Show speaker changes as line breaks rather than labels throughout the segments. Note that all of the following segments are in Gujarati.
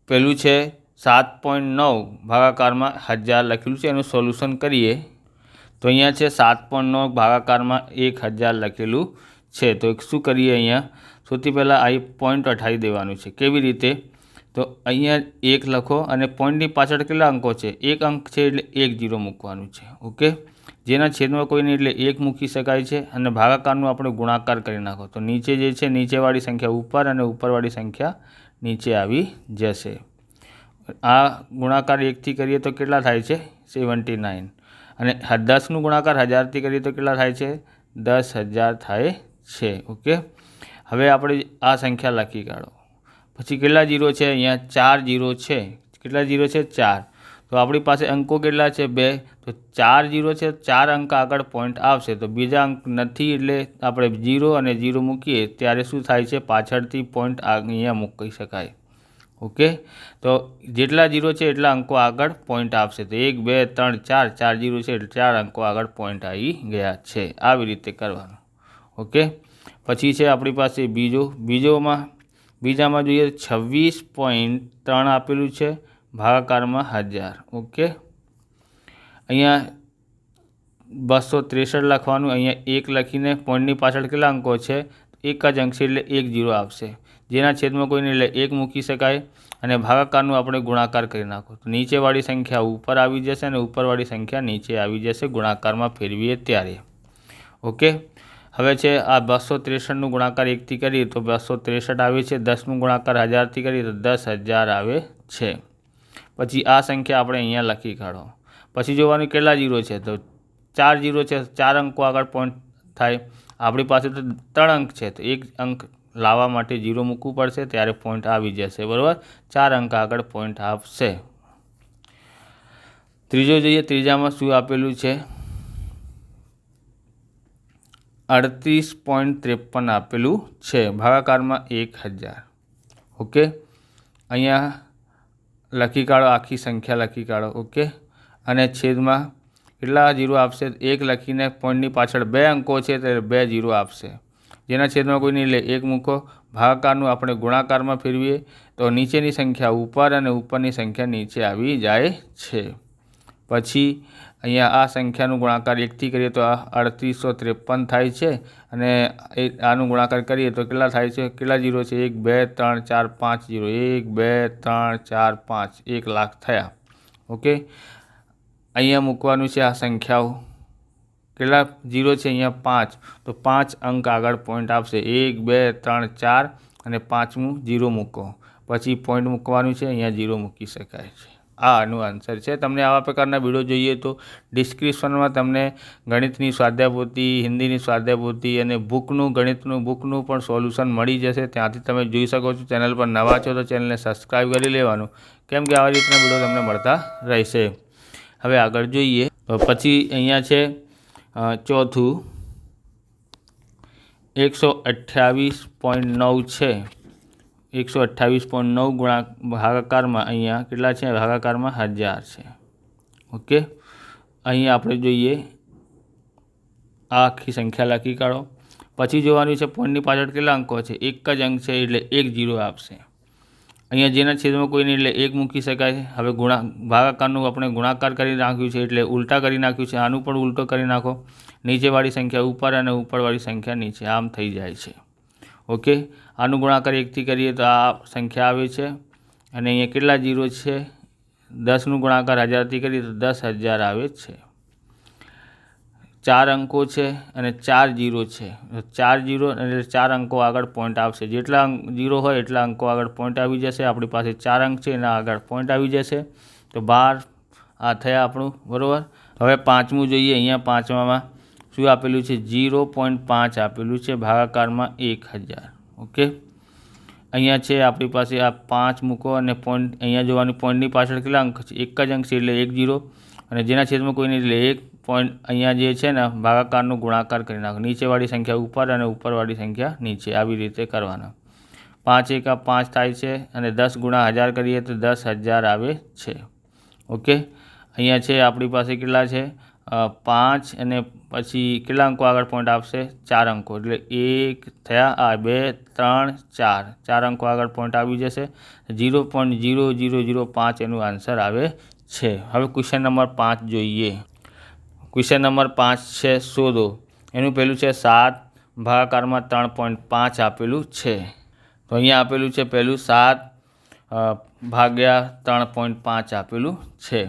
પેલું છે 7.9 ભાગાકારમાં 1000 લખેલું છે, એનું સોલ્યુશન કરીએ તો અહીંયા છે 7.9 ભાગાકારમાં 1000 લખેલું છે। તો શું કરીએ, અહીંયા સૌથી પહેલાં આ પોઈન્ટ હટાવી દેવાનું છે। કેવી રીતે, તો અહીંયા 1 લખો અને પોઈન્ટની પાછળ કેટલા અંકો છે, 1 અંક છે એટલે 1 0 મૂકવાનું છે। ઓકે, જેના છેદમાં કોઈ નહીં એટલે 1 મૂકી શકાય છે અને ભાગાકારનું આપણે ગુણાકાર કરી નાખો તો નીચે જે છે નીચેવાળી સંખ્યા ઉપર અને ઉપરવાળી સંખ્યા નીચે આવી જશે। આ ગુણાકાર 1થી કરીએ તો કેટલા થાય છે 79 અને 10નું ગુણાકાર 1000થી કરીએ તો કેટલા થાય છે 10,000 થાય છે। ઓકે, હવે આપણે આ સંખ્યા લખી કાઢો। પછી કેટલા જીરો છે, અહીંયા 4 જીરો છે। કેટલા જીરો છે 4, તો આપણી પાસે અંકો કેટલા છે 2, તો 4 જીરો છે, 4 અંક આગળ પોઈન્ટ આવશે તો બીજા અંક નથી એટલે આપણે 0 અને 0 મૂકીએ ત્યારે શું થાય છે પાછળથી પોઈન્ટ અહીંયા મૂકી શકાય। ઓકે, તો જેટલા જીરો છે એટલા અંકો આગળ પોઈન્ટ આવશે તો 1 2 3 4, 4 જીરો છે એટલે 4 અંકો આગળ પોઈન્ટ આવી ગયા છે। આવી રીતે કરવાનું। ઓકે, પછી છે આપણી પાસે બીજામાં જોઈએ 26.3 આપેલું છે ભાગાકારમાં 1000। ઓકે, અહીંયા 263 લખવાનું, અહીંયા 1 લખીને પોઈન્ટની પાછળ કેટલા અંકો છે, એક જ અંક છે એટલે 1 0 આવશે, જેના છેદમાં કોઈ નહીં એટલે 1 મૂકી શકાય અને ભાગાકારનું આપણે ગુણાકાર કરી નાખો તો નીચેવાળી સંખ્યા ઉપર આવી જશે અને ઉપરવાળી સંખ્યા નીચે આવી જશે ગુણાકારમાં ફેરવીએ ત્યારે। ઓકે, હવે છે આ 263નું ગુણાકાર 1થી કરીએ તો 263 આવે છે, 10નું ગુણાકાર 1000થી કરીએ તો 10,000 આવે છે। પછી આ સંખ્યા આપણે અહીંયા લખી કાઢો। પછી જોવાનું કેટલા જીરો છે, તો 4 જીરો છે, 4 અંકો આગળ પોઈન્ટ થાય। આપણી પાસે તો 3 અંક છે તો 1 અંક લાવવા માટે 0 મૂકવું પડશે ત્યારે પોઈન્ટ આવી જશે, બરાબર, 4 અંક આગળ પોઈન્ટ આવશે। ત્રીજો જોઈએ, ત્રીજામાં શું આપેલું છે 38.53 આપેલું છે ભાગાકારમાં 1000। ઓકે, અહીંયા લખી કાઢો, આખી સંખ્યા લખી કાઢો। ઓકે, અને છેદમાં કેટલા જીરો આવશે, 1 લખીને પોઈન્ટની પાછળ 2 અંકો છે તો 2 જીરો આવશે, જેના છેદમાં કોઈ નહીં એટલે 1 મૂકો। ભાગાકારનું આપણે ગુણાકારમાં ફેરવીએ તો નીચેની સંખ્યા ઉપર અને ઉપરની સંખ્યા નીચે આવી જાય છે। પછી અહીંયા આ સંખ્યાનું ગુણાકાર 1થી કરીએ તો 3853 થાય છે અને આનું ગુણાકાર કરીએ તો કેટલા થાય છે, કેટલા જીરો છે 1 2 3 4 5 જીરો, 1 2 3 4 5, 1 લાખ થયા। ઓકે, અહીંયા મૂકવાનું છે આ સંખ્યાઓ, કેટલા જીરો છે અહીંયા 5, તો 5 અંક આગળ પોઈન્ટ આવશે, 1 2 3 4 અને 5મું 0 મૂકો, પછી પોઈન્ટ મૂકવાનું છે, અહીંયા 0 મૂકી શકાય છે। આ આનું આન્સર છે। તમને આવા પ્રકારના વિડીયો જોઈએ તો ડિસ્ક્રિપ્શનમાં તમને ગણિતની સ્વાધ્યાયપોથી, હિન્દીની સ્વાધ્યાયપોથી અને ગણિતનું બુકનું પણ સોલ્યુશન મળી જશે, ત્યાંથી તમે જોઈ શકો છો। ચેનલ પર નવા છો તો ચેનલને સબસ્ક્રાઈબ કરી લેવાનું, કેમ કે આવા રીતના વિડીયો તમને મળતા રહેશે। હવે આગળ જોઈએ તો પછી અહીંયા છે ચોથું 128.9 છે, 128.9 ભાગાકારમાં અહીંયા કેટલા છે, ભાગાકારમાં 1000 છે। ઓકે, અહીં આપણે જોઈએ આ આખી સંખ્યા લખી કાઢો। પછી જોવાનું છે પોઈન્ટની પાછળ કેટલા અંકો છે, એક જ અંક છે એટલે 1 0 આવશે, અહીંયા જેના છેદમાં કોઈ નહીં એટલે 1 મૂકી શકાય। હવે ભાગાકારનું આપણે ગુણાકાર કરી નાખ્યું છે એટલે ઉલટા કરી નાખ્યું છે, આનું પણ ઉલટો કરી નાખો, નીચેવાળી સંખ્યા ઉપર અને ઉપરવાળી સંખ્યા નીચે, આમ થઈ જાય છે। ઓકે, આનું ગુણાકાર 1થી કરીએ તો આ સંખ્યા આવે છે અને અહીંયા કેટલા જીરો છે, 10નું ગુણાકાર 1000થી કરીએ તો 10,000 આવે છે। 4 અંકો છે અને 4 જીરો છે, 4 જીરો એટલે 4 અંકો આગળ પોઈન્ટ આવશે, જેટલા જીરો હોય એટલા અંકો આગળ પોઈન્ટ આવી જશે। આપણી પાસે 4 અંક છે એના આગળ પોઈન્ટ આવી જશે તો 12 આ થયા આપણું, બરાબર। હવે 5મું જોઈએ, અહીંયા 5માં શું આપેલું છે 0.5 આપેલું છે ભાગાકારમાં 1000। ઓકે, અહીંયા છે આપણી પાસે આ 5 મૂકો અને પોઈન્ટ અહીંયા જોવાનું, પોઈન્ટની પાછળ કેટલા અંક છે, એક જ અંક છે એટલે 1 0 અને જેના છેદમાં કોઈ નહીં એટલે 1 પોઈન્ટ, અહીંયા જે છે ને ભાગાકારનું ગુણાકાર કરી નાખો, નીચેવાળી સંખ્યા ઉપર અને ઉપરવાળી સંખ્યા નીચે, આવી રીતે કરવાના। 5 1 5 થાય છે અને 10 ગુણા 1000 કરીએ તો 10,000 આવે છે। ઓકે, અહીંયા છે આપણી પાસે કેટલા છે 5 અને પછી કેટલા અંકો આગળ પોઈન્ટ આવશે? 4 અંકો, એટલે 1 થયા, આ 2 3 4, 4 અંકો આગળ પોઈન્ટ આવી જશે. 0.0005 એનું આન્સર આવે છે. હવે ક્વેશ્ચન નંબર 5 જોઈએ. ક્વેશ્ચન નંબર 5 છે, શોધો. એનું પહેલું છે 7 ભાગાકારમાં 3.5 આપેલું છે. તો અહીંયા આપેલું છે પહેલું 7 ભાગ્યા 3.5 આપેલું છે.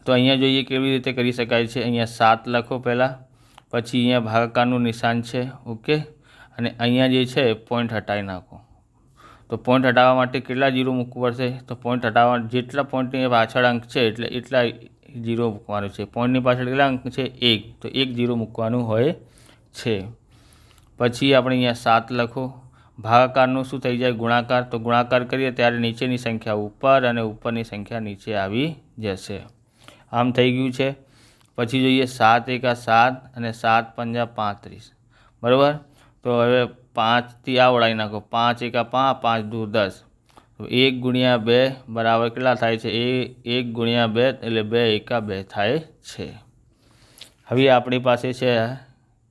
તો અહીંયા જોઈએ કેવી રીતે કરી શકાય છે. અહીંયા 7 લખો પહેલાં, પછી અહીંયા ભાગાકારનું નિશાન છે, ઓકે, અને અહીંયા જે છે પોઈન્ટ હટાવી નાખો. તો પોઈન્ટ હટાવવા માટે કેટલા જીરો મૂકવું પડશે? તો પોઈન્ટ હટાવવા જેટલા પોઈન્ટની પાછળ અંક છે એટલા જીરો મૂકવાનું છે. પોઈન્ટની પાછળ કેટલા અંક છે? 1, તો 1 જીરો મૂકવાનું હોય છે. પછી આપણે અહીંયા 7 લખો. ભાગાકારનું શું થઈ જાય? ગુણાકાર. તો ગુણાકાર કરીએ ત્યારે નીચેની સંખ્યા ઉપર અને ઉપરની સંખ્યા નીચે આવી જશે. આમ થઈ ગયું છે. પછી જોઈએ 7 એકા 7 અને 7 પંજા 35, બરાબર. તો હવે 5થી આ વળાવી નાખો. 5 એકા 5, 5 દુ 10. તો 1 ગુણ્યા 2 બરાબર કેટલા થાય છે? 1 ગુણ્યા 2 એટલે 2 એકા 2 થાય છે. હવે આપણી પાસે છે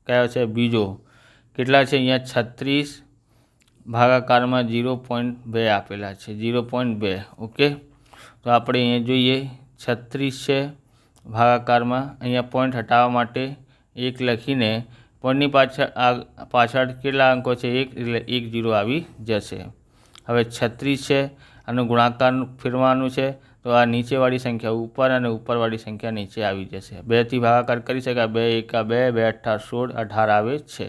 કયો છે? બીજો. કેટલા છે? અહીંયા 36 ભાગાકારમાં 0.2 આપેલા છે, 0.2, ઓકે. તો આપણે અહીંયા જોઈએ 36 છે ભાગાકારમાં. અહીંયા પોઈન્ટ હટાવવા માટે 1 લખીને પોઈન્ટની પાછળ કેટલા અંકો છે? 1, એટલે 1 જીરો આવી જશે. હવે 36 છે, આનું ગુણાકાર ફેરવાનું છે, તો આ નીચેવાળી સંખ્યા ઉપર અને ઉપરવાળી સંખ્યા નીચે આવી જશે. 2થી ભાગાકાર કરી શકાય. 2 એકા 2, 2 અઠ્ઠા 16, 18 આવે છે.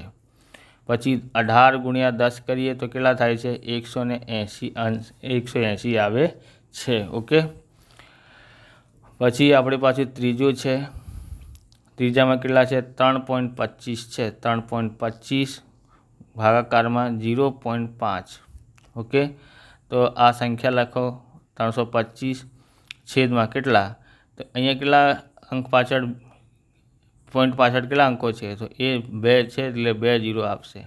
પછી 18 ગુણ્યા 10 કરીએ તો કેટલા થાય છે? 180 આવે છે, ઓકે. પછી આપણી પાસે ત્રીજો છે. ત્રીજામાં કેટલા છે? 3.25 છે. 3.25 ભાગાકારમાં 0.5, ઓકે. તો આ સંખ્યા લખો 325 છેદમાં કેટલા? તો અહીંયા કેટલા અંક પાછળ, પોઈન્ટ પાછળ કેટલા અંકો છે? તો એ 2 છે, એટલે 2 જીરો આપશે.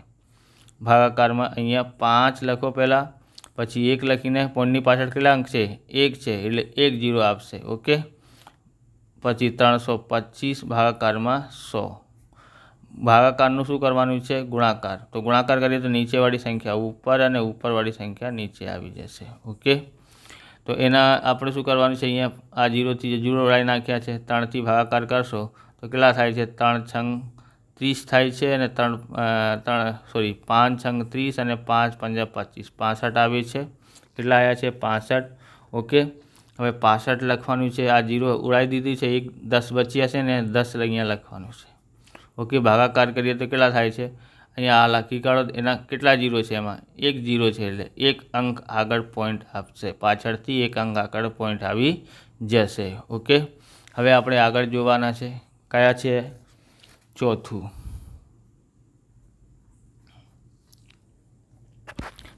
ભાગાકારમાં અહીંયા 5 લખો પહેલાં, પછી 1 લખીને પોઈન્ટની પાછળ કેટલા અંક છે? 1 છે, એટલે 1 જીરો આપશે, ઓકે. પછી 325 ભાગાકારમાં 100. ભાગાકારનું શું કરવાનું છે? ગુણાકાર. તો ગુણાકાર કરીએ તો નીચેવાળી સંખ્યા ઉપર અને ઉપરવાળી સંખ્યા નીચે આવી જશે, ઓકે. તો એના આપણે શું કરવાનું છે? અહીંયા આ 0થી જીરો વળાવી નાખ્યા છે. 3થી ભાગાકાર કરશો તો કેટલા થાય છે? 3 છંગ 30 થાય છે, અને 5 છંગ 30 અને 5 પંજા 25, 65 આવે છે. કેટલા આવ્યા છે? 65, ઓકે. હવે 65 લખવાનું છે. આ જીરો ઉડાવી દીધી છે, 10 બચ્યા છે ને 10 અહીંયા લખવાનું છે, ઓકે. ભાગાકાર કરીએ તો કેટલા થાય છે? અહીંયા આ લખી કાઢો. એના કેટલા જીરો છે? એમાં 1 જીરો છે, એટલે 1 અંક આગળ પોઈન્ટ આપશે. પાછળથી 1 અંક આગળ પોઈન્ટ આવી જશે, ઓકે. હવે આપણે આગળ જોવાના છે. કયા છે? ચોથું.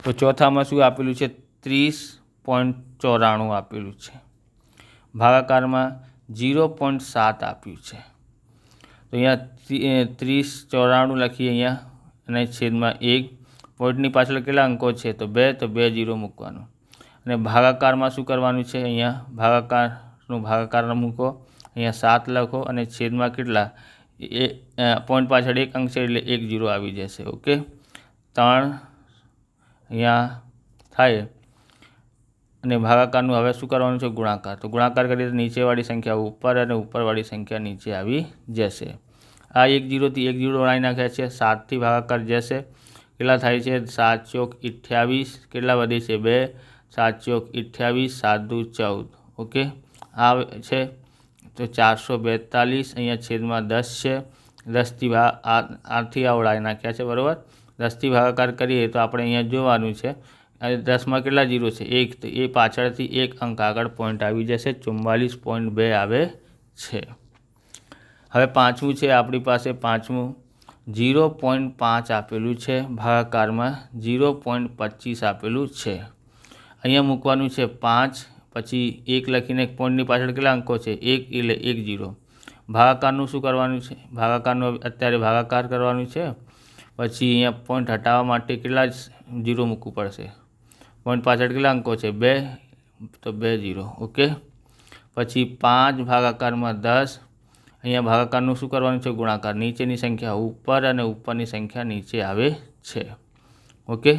તો ચોથામાં શું આપેલું છે? 30.94 આપેલું છે. ભાગાકારમાં 0.7 આપ્યું છે. તો અહીંયા 30.94 લખીએ અહીંયા, અને છેદમાં 1. પોઈન્ટની પાછળ કેટલા અંકો છે? તો 2, તો 2 જીરો મૂકવાનું. અને ભાગાકારમાં શું કરવાનું છે? અહીંયા ભાગાકાર મૂકો. અહીંયા 7 લખો, અને છેદમાં કેટલા? પોઈન્ટ પાછળ 1 અંક છે, એટલે 1 જીરો આવી જશે, ઓકે. 3 અહીંયા થાય. અને ભાગાકારનું હવે શું કરવાનું છે? ગુણાકાર. તો ગુણાકાર કરીએ તો નીચેવાળી સંખ્યા ઉપર અને ઉપરવાળી સંખ્યા નીચે આવી જશે. આ 1 જીરોથી 1 જીરો વળાવી નાખ્યા છે. 7થી ભાગાકાર જશે. કેટલા થાય છે? 7 ચોક 28. કેટલા વધે છે? 2. 7 ચોક 28, 7 દુ 14, ઓકે. આ છે તો 442. અહીંયા છેદમાં 10 છે. 10થી 8થી આ વળાવી નાખ્યા છે, બરાબર. 10થી ભાગાકાર કરીએ તો આપણે અહીંયા જોવાનું છે. અને 10માં કેટલા જીરો છે? 1, તો એ પાછળથી 1 અંક આગળ પોઈન્ટ આવી જશે. 44.2 આવે છે. હવે પાંચમું છે આપણી પાસે. પાંચમું 0.5 આપેલું છે. ભાગાકારમાં 0.25 આપેલું છે. અહીંયા મૂકવાનું છે 5, પછી 1 લખીને પોઈન્ટની પાછળ કેટલા અંકો છે? 1, એટલે 1 જીરો. ભાગાકારનું શું કરવાનું છે? ભાગાકારનું અત્યારે ભાગાકાર કરવાનું છે. પછી અહીંયા પોઈન્ટ હટાવવા માટે કેટલા જીરો મૂકવું પડશે? પોઈન્ટ પાછળ કેટલા અંકો છે? 2, તો 2 જીરો, ઓકે. પછી 5 ભાગાકારમાં 10. અહીંયા ભાગાકારનું શું કરવાનું છે? ગુણાકાર. નીચેની સંખ્યા ઉપર અને ઉપરની સંખ્યા નીચે આવે છે. ઓકે,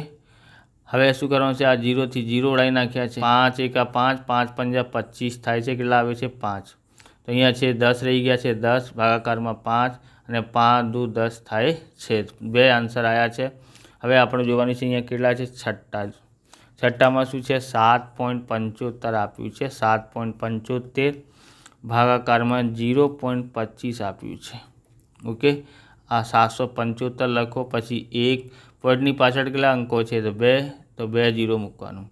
હવે શું કરવાનું છે? આ 0 થી 0 ઉડાવી નાખ્યા છે. 5 એકા 5, 5 પંજા 25 થાય છે. કેટલા આવે છે? 5. તો અહીંયા છે 10 રહી ગયા છે. 10 ભાગાકારમાં 5 અને 5 દુ 10 થાય છે. 2 આન્સર આવ્યા છે. હવે આપણે જોવાનું છે અહીંયા કેટલા છે? છઠ્ઠામાં શું છે? 7.75 આપ્યું છે. 7.75 ભાગાકારમાં 0.25 આપ્યું છે. ઓકે, આ 775 લખો. પછી 1 પોઈન્ટની પાછળ કેટલા અંકો છે? તો 2, તો 2 0 મૂકવાનું.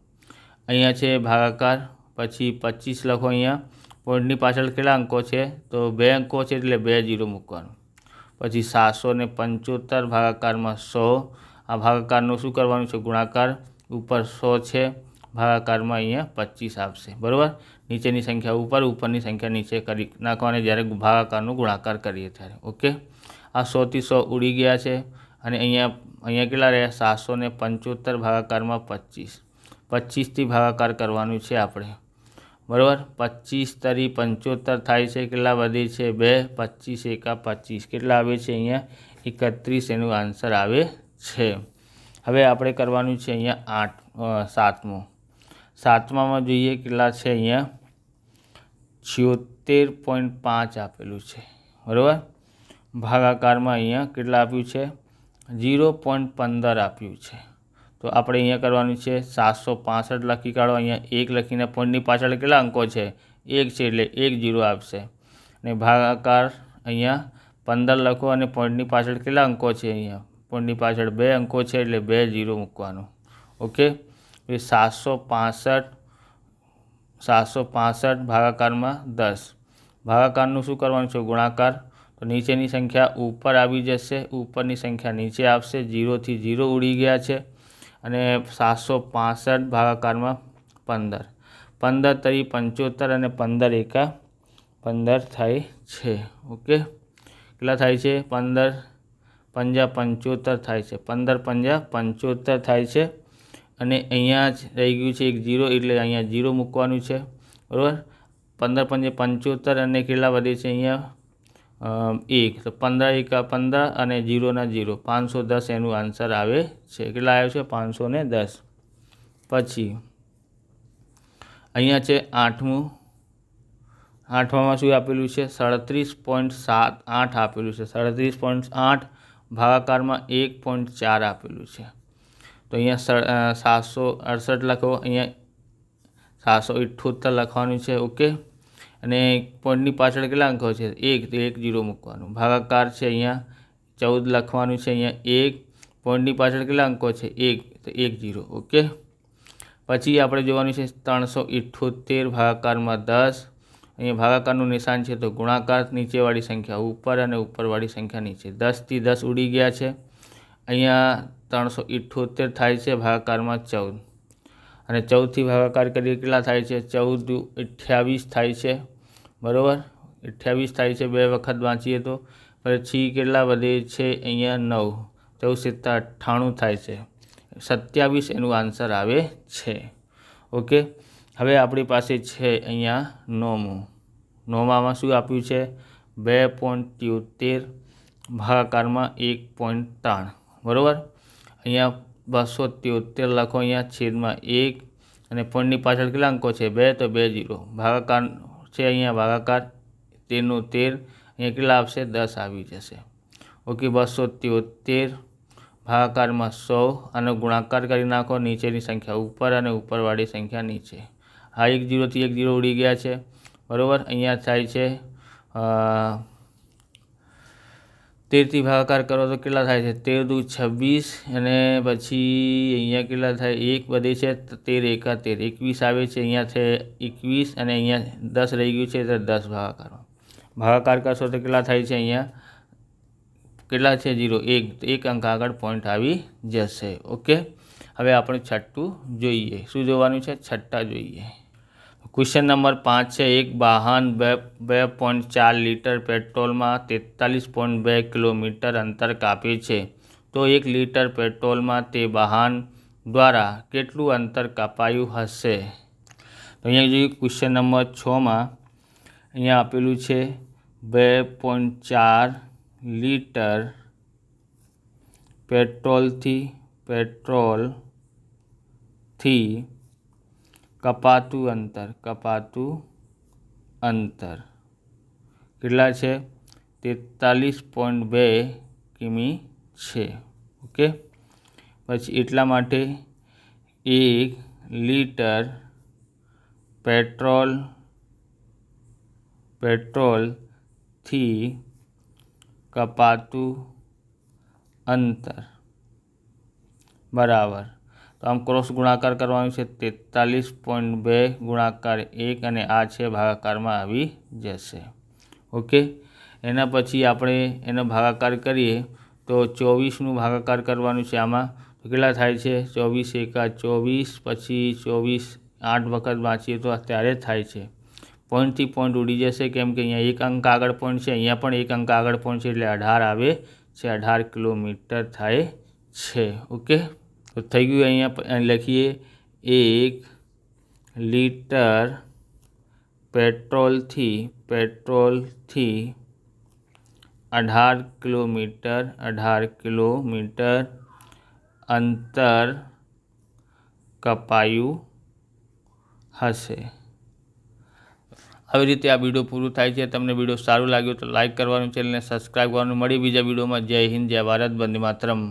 અહીંયા છે ભાગાકાર. પછી 25 લખો. અહીંયા પોઈન્ટની પાછળ કેટલા અંકો છે? તો 2 અંકો છે એટલે 2 0 મૂકવાનું. પછી 775 ભાગાકારમાં 100. આ ભાગાકારનું શું કરવાનું છે? ગુણાકાર. ઉપર 100 છે, ભાગાકારમાં અહીંયા 25 આપશે. બરાબર, નીચેની સંખ્યા ઉપર, ઉપરની સંખ્યા નીચે કરી નાખવાની જ્યારે ભાગાકારનું ગુણાકાર કરીએ ત્યારે. ઓકે, આ 100 થી 100 ઉડી ગયા છે અને અહીંયા કેટલા રહ્યા? 775 ભાગાકારમાં 25. 25 થી ભાગાકાર કરવાનું છે આપણે. બરાબર, 25 તરી 75 થાય છે. કેટલા વધે છે? 2. 25 એકા 25 કેટલા આવે છે? અહીંયા 31 એનું આન્સર આવે છે. હવે આપણે કરવાનું છે અહીંયા 7મામાં જોઈએ કેટલા છે? અહીંયા 76.5 આપેલું છે. બરાબર, ભાગાકારમાં અહીંયા કેટલા આપ્યું છે? 0.15 આપ્યું છે. તો આપણે અહીંયા કરવાનું છે 765 લખી કાઢો. અહીંયા 1 લખીને પોઈન્ટની પાછળ કેટલા અંકો છે? 1 છે એટલે 1 0 આપશે. અને ભાગાકાર અહીંયા 15 લખો અને પોઈન્ટની પાછળ કેટલા અંકો છે? અહીંયા પોઈન્ટની પાછળ 2 અંકો છે એટલે 2 0 મૂકવાનું. ઓકે, 765 ભાગાકારમાં 10. ભાગાકારનું શું કરવાનું છે? ગુણાકાર. તો નીચેની સંખ્યા ઉપર આવી જશે, ઉપરની સંખ્યા નીચે આવશે. 0 થી 0 ઉડી ગયા છે. અને 765 ભાગાકારમાં 15. 15 તરી 75 અને 15 એકા 15 થાય છે. ઓકે, કેટલા થાય છે? 15 પંજા 75 થાય છે. 15 પંજા 75 થાય છે. અને અહીંયા જ રહી ગયું છે 1 0 એટલે અહીંયા 0 મૂકવાનું છે. બરાબર, 15 પંજે 75 અને કેટલા વધે છે? અહીંયા 1. તો 15 એકા 15 અને 0 ના 0, 510 એનું આન્સર આવે છે. કેટલા આવ્યો છે? 510. પછી અહીંયા છે 8મામાં શું આપેલું છે? 37.78 આપેલું છે. 37.8 ભાગાકારમાં 1.4 આપેલું છે. તો અહીંયા 768 લખો. અહીંયા 778 લખવાનું છે. ઓકે, અને પોઈન્ટની પાછળ કેટલા અંકો છે? 1, તો 1 0 મૂકવાનું. ભાગાકાર છે અહીંયા 14 લખવાનું છે. અહીંયા 1 પોઈન્ટની પાછળ કેટલા અંકો છે? 1, તો 1 0. ઓકે, પછી આપણે જોવાનું છે 378 ભાગાકારમાં 10. અહીંયા ભાગાકારનું નિશાન છે તો ગુણાકાર. નીચેવાળી સંખ્યા ઉપર અને ઉપરવાળી સંખ્યા નીચે. 10 થી 10 ઉડી ગયા છે. અહીંયા 378 થાય છે. ભાગાકારમાં 14 અને 14 થી ભાગાકાર કરીએ કેટલા થાય છે? 14 દુ 28 થાય છે. બરાબર, 28 થાય છે. 2 વખત વાંચીએ તો. પછી કેટલા વધે છે? અહીંયા 9. 14 × 7 = 98 થાય છે. 27 એનું આન્સર આવે છે. ઓકે, હવે આપણી પાસે છે અહીંયા 9મામાં શું આપ્યું છે? 2.73 ભાગાકારમાં 1.3. બરાબર, અહીંયા 273 લખો. અહીંયા છેદમાં 1 અને પોઈન્ટની પાછળ કેટલા અંકો છે? 2, તો 2 0. ભાગાકાર છે અહીંયા ભાગાકાર 13 નું 13. અહીંયા કેટલા આવશે? 10 આવી જશે. ઓકે, 273 ભાગાકારમાં 100 અને ગુણાકાર કરી નાખો. નીચેની સંખ્યા ઉપર અને ઉપરવાળી સંખ્યા નીચે. આ 1 0 થી 1 0 ઉડી ગયા છે. બરાબર, અહીંયા થાય છે 13 થી ભાગાકાર કરો તો કેટલા થાય છે? 13 દુ 26 અને પછી અહીંયા કેટલા થાય? 1 વધે છે. 13 એકા 13, 21 આવે છે. અહીંયા છે 21 અને અહીંયા 10 રહી ગયું છે તો 10 ભાગાકાર કરશો તો કેટલા થાય છે? અહીંયા કેટલા છે? 0, 1, તો 1 અંક આગળ પોઈન્ટ આવી જશે. ઓકે, હવે આપણે છઠ્ઠું જોઈએ. શું જોવાનું છે? છઠ્ઠા જોઈએ. ક્વેશ્ચન નંબર 5 છે. એક વાહન 2.4 લીટર પેટ્રોલમાં 43.2 કિલોમીટર અંતર કાપે છે, તો 1 લીટર પેટ્રોલમાં તે વાહન દ્વારા કેટલું અંતર કાપાયું હશે? તો અહીંયા જોઈએ ક્વેશ્ચન નંબર 6માં અહીંયા આપેલું છે 2.4 લીટર પેટ્રોલથી કપાતું અંતર કેટલા છે? 43.2 કિમી છે. ઓકે, પછી એટલા માટે 1 લીટર પેટ્રોલથી કપાતું અંતર બરાબર, તો આમ ક્રોસ ગુણાકાર કરવાનું છે. 43.2 ગુણાકાર 1 અને આ છે ભાગાકારમાં આવી જશે. ઓકે, એના પછી આપણે એનો ભાગાકાર કરીએ તો 24નું ભાગાકાર કરવાનું છે. આમાં તો કેટલા થાય છે? 24 એકા 24, પછી 24 8 વખત વાંચીએ તો ત્યારે થાય છે. પોઈન્ટથી પોઈન્ટ ઉડી જશે, કેમ કે અહીંયા એક અંક આગળ પોઈન્ટ છે, અહીંયા પણ એક અંક આગળ પોઈન્ટ છે, એટલે 18 આવે છે. 18 કિલોમીટર થાય છે. ઓકે, તો થઈ ગયું. અહીંયા લખીએ 1 લીટર પેટ્રોલથી 18 કિલોમીટર અંતર કપાયું હશે. આવી રીતે આ વિડીયો પૂરું થાય છે. તમને વિડીયો સારું લાગ્યું તો લાઇક કરવાનું, ચેનલને સબસ્ક્રાઈબ કરવાનું. મળી બીજા વિડીયોમાં. જય હિન્દ, જય ભારત, વંદે માતરમ.